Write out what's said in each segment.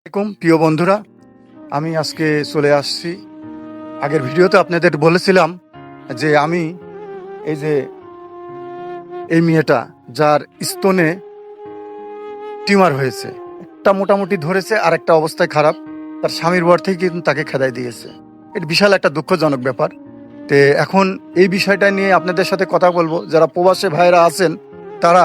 প্রিয় বন্ধুরা, আমি আজকে চলে আসছি। আগের ভিডিওতে আপনাদের বলেছিলাম যে আমি এই মেয়েটা যার স্তনে টিউমার হয়েছে, একটা মোটামুটি ধরেছে আর একটা অবস্থায় খারাপ, তার স্বামীর বাড়ি থেকে কিন্তু তাকে খেদাই দিয়েছে। এটা বিশাল একটা দুঃখজনক ব্যাপার। তো এখন এই বিষয়টা নিয়ে আপনাদের সাথে কথা বলবো। যারা প্রবাসী ভাইরা আছেন তারা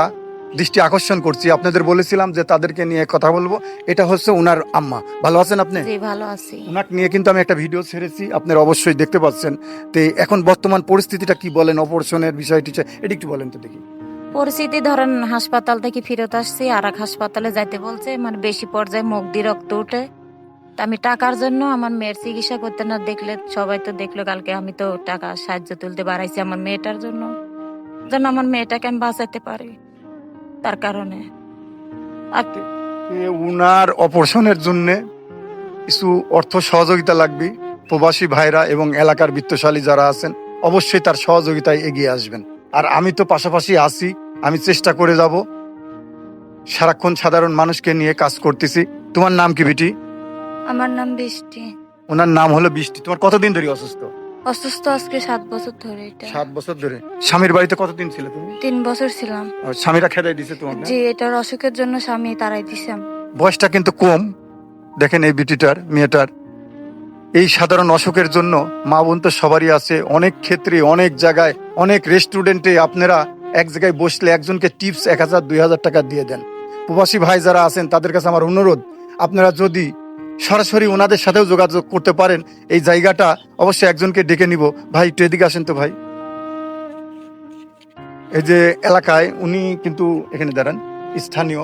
দৃষ্টি আকর্ষণ করছি, আপনাদের বলেছিলাম যে তাদেরকে নিয়ে কথা বলবো। এটা হচ্ছে ওনার আম্মা। ভালো আছেন আপনি? জি ভালো আছি। ওনাকে নিয়ে কিন্তু আমি একটা ভিডিও ছেড়েছি, আপনারা অবশ্যই দেখতে পাচ্ছেন। তো এখন বর্তমান পরিস্থিতিটা কি বলেন, অপারেশনের বিষয়টি এটা একটু বলেন তো দেখি। পরিস্থিতি ধরেন হাসপাতাল থেকে ফেরত আসছি, আর এক হাসপাতালে যাইতে বলছে, মানে বেশি পর্যায়ে মুখ দিয়ে রক্ত উঠে। তা আমি টাকার জন্য আমার মেয়ের চিকিৎসা করতে না দেখলে, সবাই তো দেখলো কালকে, আমি তো টাকা সাহায্য তুলতে বাড়াইছি আমার মেয়েটার জন্য, যেন আমার মেয়েটাকে আমি বাঁচাতে পারি, তার কারণে। আর উনার অপারেশনের জন্য কিছু অর্থ সহযোগিতা লাগবে। প্রবাসী ভাইরা এবং এলাকার বিত্তশালী যারা আছেন অবশ্যই তার সহযোগিতায় এগিয়ে আসবেন। আর আমি তো পাশাপাশি আছি, আমি চেষ্টা করে যাব, সারাক্ষণ সাধারণ মানুষকে নিয়ে কাজ করতেছি। তোমার নাম কি বেটি? আমার নাম বৃষ্টি। ওনার নাম হলো বৃষ্টি। তোমার কতদিন ধরে অসুস্থ? অসুস্থ আজকে 7 বছর ধরে। এটা 7 বছর ধরে। স্বামীর বাড়িতে কতদিন ছিল তুমি? 3 বছর ছিলাম। আর স্বামীরা খেদাই দিছে তোমাকে? জি, এটার অসুখের জন্য স্বামী তারাই দিছে। বয়সটা কিন্তু কম। দেখেন এই বিটিটার, মেয়েটার এই সাধারণ অসুখের জন্য মা বোন তো সবারই আছে। অনেক ক্ষেত্রে, অনেক জায়গায়, অনেক রেস্টুরেন্টে আপনারা এক জায়গায় বসলে একজনকে টিপস 1000 2000 টাকা দিয়ে দেন। প্রবাসী ভাই যারা আছেন তাদের কাছে আমার অনুরোধ, আপনারা যদি সরাসরি ওনাদের সাথেও যোগাযোগ করতে পারেন, এই জায়গাটা অবশ্যই একজনকে ডেকে নিব। ভাই একটু এদিকে আসেন তো ভাই। এই যে এলাকায় উনি কিন্তু এখানে দাঁড়ান, স্থানীয়,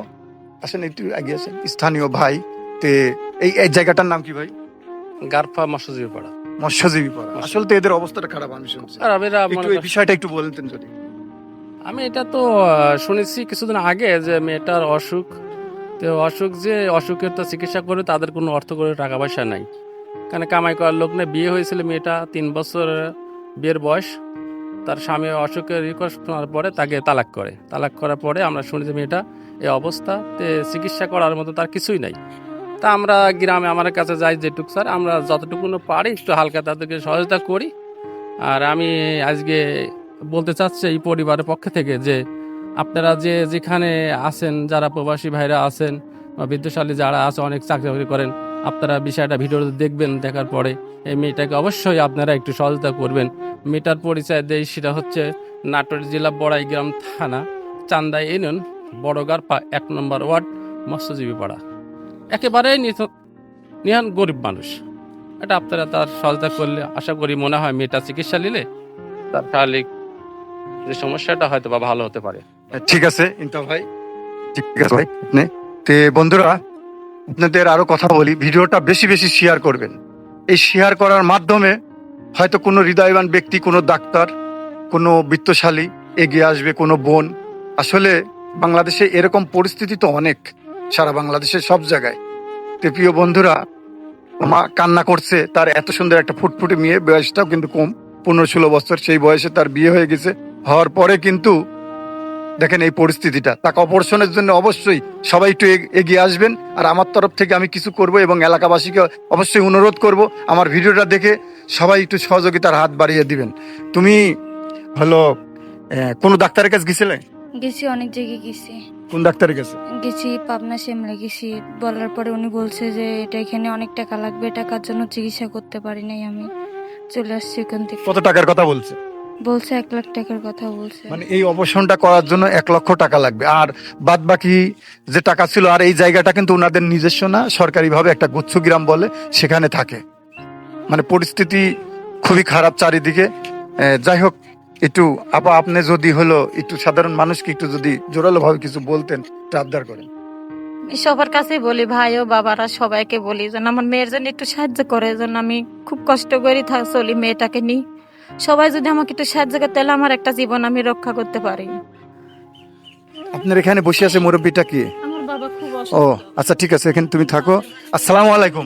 আসেন একটু আগে আসেন, স্থানীয় ভাই। তে এই জায়গাটার নাম কি ভাই? গারফা মৎস্যজীবী পাড়া। মৎস্যজীবী পাড়া। আসলে তো এদের অবস্থাটা খারাপ আমি শুনছি। আর আমি এরা একটু মনে এই কর- বিষয়টা একটু বলতেন যদি। আমি এটা তো শুনেছি কিছুদিন আগে যে মেয়েটার অসুখ, তো অসুখের তো চিকিৎসা করে তাদের কোনো অর্থ করে টাকা পয়সা নাই, কারণ কামাই করার লোক নেই। বিয়ে হয়েছিল, মেয়েটা 3 বছর বিয়ের বয়স। তার স্বামী অসুখের রিকোয়েস্ট করার পরে তাকে তালাক করার পরে আমরা শুনি যে মেয়েটা এই অবস্থাতে চিকিৎসা করার মতো তার কিছুই নাই। তা আমরা গ্রামে আমার কাছে যাই যেটুকু, স্যার আমরা যতটুকু পারি একটু হালকা তাদেরকে সহযোগিতা করি। আর আমি আজকে বলতে চাচ্ছি এই পরিবারের পক্ষ থেকে যে আপনারা যেখানে আছেন, যারা প্রবাসী ভাইরা আছেন বা বিত্তশালী যারা আছে, অনেক চাকরি বাকরি করেন, আপনারা বিষয়টা ভিডিওতে দেখবেন। দেখার পরে এই মেয়েটাকে অবশ্যই আপনারা একটু সহযোগিতা করবেন। মেয়েটার পরিচয় দেয়, সেটা হচ্ছে নাটোর জেলা বড়াই গ্রাম থানা, চান্দা ইউনিয়ন, বড়গারপা 1 নম্বর ওয়ার্ড, মৎস্যজীবী পাড়া। একেবারেই নিহান গরিব মানুষ। এটা আপনারা তার সহযোগিতা করলে আশা করি মনে হয় মেয়েটা চিকিৎসা নিলে তার শারীরিক যে সমস্যাটা হয়তো বা ভালো হতে পারে। ঠিক আছে ইন্টা ভাই, ঠিক আছে ভাই। আপনি তে বন্ধুরা, আপনাদের আরো কথা বলি, ভিডিওটা বেশি বেশি শেয়ার করবেন। এই শেয়ার করার মাধ্যমে হয়তো কোনো হৃদয়বান ব্যক্তি, কোনো ডাক্তার, কোনো বিত্তশালী এগিয়ে আসবে, কোনো বোন। আসলে বাংলাদেশে এরকম পরিস্থিতি তো অনেক, সারা বাংলাদেশের সব জায়গায়। তো প্রিয় বন্ধুরা, মা কান্না করছে, তার এত সুন্দর একটা ফুটফুটে মেয়ে, বয়সটাও কিন্তু কম, 15-16 বছর। সেই বয়সে তার বিয়ে হয়ে গেছে। হওয়ার পরে কিন্তু দেখেন এই পরিস্থিতিটা। তাকে অপারেশনের জন্য অবশ্যই সবাই একটু এগিয়ে আসবেন। আর আমার তরফ থেকে আমি কিছু করব এবং এলাকাবাসীকে অবশ্যই অনুরোধ করব, আমার ভিডিওটা দেখে সবাই একটু সহযোগিতার হাত বাড়িয়ে দিবেন। তুমি হলো কোনো ডাক্তারের কাছে গেছিলে? গেছি, অনেক জায়গায় গেছি। কোন ডাক্তারের কাছে? গেছি পাবনা শিমলা গেছি। বলার পরে উনি বলছে যে এটা এখানে অনেক টাকা লাগবে, টাকার জন্য চিকিৎসা করতে পারি নাই। আমি চলে আসছি এখান থেকে। কত টাকার কথা বলছে? বলছে 1 লাখ টাকার কথা বলছে। মানে এই অপারেশনটা করার জন্য 1 লক্ষ টাকা লাগবে। আর বাদ বাকি যে টাকা ছিল, আর এই জায়গাটা কিন্তু ওনাদের নিজস্ব না, সরকারিভাবে একটা গুচ্ছ গ্রাম বলে সেখানে থাকে। মানে পরিস্থিতি খুবই খারাপ চারিদিকে। যাই হোক, একটু আপা আপনি যদি হলো একটু সাধারণ মানুষকে একটু যদি জোরালো ভাবে কিছু বলতেন, একটু আবদার করেন। আমি সবার কাছে বলি, ভাই ও বাবারা সবাইকে বলি যেন আমার মেয়ের জন্য একটু সাহায্য করে। যেন আমি খুব কষ্ট করে চলি মেয়েটাকে নিই। সবাই যদি আমাকে একটু সাহায্য করে, তাহলে আমার একটা জীবন আমি রক্ষা করতে পারি। আপনার এখানে বসে আছে মুরব্বীটা কি? আমার বাবা খুব ও অসুস্থ। আচ্ছা, ঠিক আছে, এখানে তুমি থাকো। আসসালামু আলাইকুম।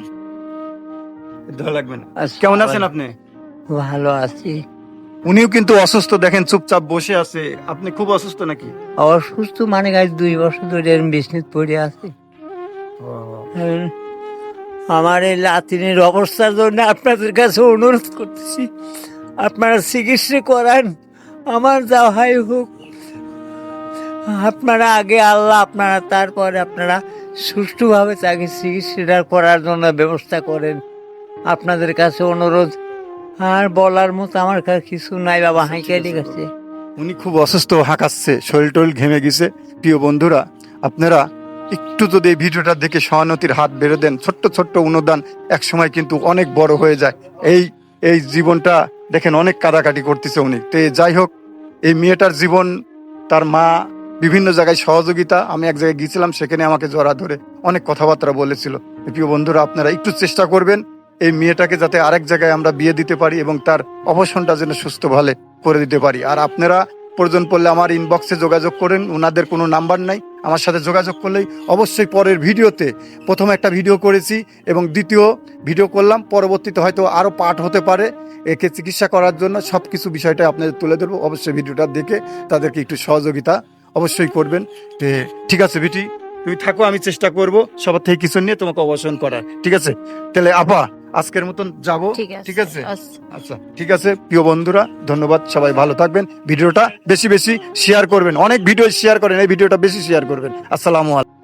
ধরা লাগবে না। কেমন আছেন আপনি? ভালো আছি। উনিও কিন্তু অসুস্থ, দেখেন চুপচাপ বসে আছে। আপনি খুব অসুস্থ নাকি? অসুস্থ মানে আজ 2 বছর ধরে বিছনায় পড়ে আছি। আমার এই লাতিনের অবস্থার জন্য আপনাদের কাছে অনুরোধ করতেছি, আপনারা চিকিৎসা করান, আমার যা হয় হোক। আপনারা আগে আল্লাহ, আপনারা তারপরে আপনারা সুষ্ঠুভাবে তাকে চিকিৎসা করার জন্য ব্যবস্থা করেন। আপনাদের কাছে অনুরোধ, আর বলার মতো আমার কাছে কিছু নাই বাবা, হাঁকে গেছে। উনি খুব অসুস্থ, হাঁকাচ্ছে, শরীর টরীর ঘেমে গেছে। প্রিয় বন্ধুরা, আপনারা একটু যদি এই ভিডিওটা দেখে সহানুভূতির হাত বেড়ে দেন, ছোট্ট ছোট্ট অনুদান একসময় কিন্তু অনেক বড় হয়ে যায়। এই জীবনটা দেখেন অনেক কাটাকাটি করতেছে উনি। তো যাই হোক, এই মেয়েটার জীবন, তার মা বিভিন্ন জায়গায় সহযোগিতা, আমি এক জায়গায় গিয়েছিলাম, সেখানে আমাকে জড়া ধরে অনেক কথাবার্তা বলেছিল। প্রিয় বন্ধুরা, আপনারা একটু চেষ্টা করবেন এই মেয়েটাকে যাতে আরেক জায়গায় আমরা বিয়ে দিতে পারি এবং তার অবসানটা যেন সুস্থ ভাবে করে দিতে পারি। আর আপনারা প্রয়োজন পড়লে আমার ইনবক্সে যোগাযোগ করেন, ওনাদের কোনো নাম্বার নাই, আমার সাথে যোগাযোগ করলেই অবশ্যই পরের ভিডিওতে, প্রথমে একটা ভিডিও করেছি এবং দ্বিতীয় ভিডিও করলাম, পরবর্তীতে হয়তো আরও পার্ট হতে পারে। একে চিকিৎসা করার জন্য সব কিছু বিষয়টা আপনাদের তুলে ধরবো। অবশ্যই ভিডিওটা দেখে তাদেরকে একটু সহযোগিতা অবশ্যই করবেন। ঠিক আছে বিটি, তুমি থাকো, আমি চেষ্টা করব সবার থেকে কিছু নিয়ে তোমাকে অবসান করার। ঠিক আছে, তাহলে আপা আজকের মতন যাবো। ঠিক আছে, আচ্ছা ঠিক আছে। প্রিয় বন্ধুরা, ধন্যবাদ, সবাই ভালো থাকবেন। ভিডিওটা বেশি বেশি শেয়ার করবেন, অনেক ভিডিও শেয়ার করেন, এই ভিডিওটা বেশি শেয়ার করবেন। আসসালামু আলাইকুম।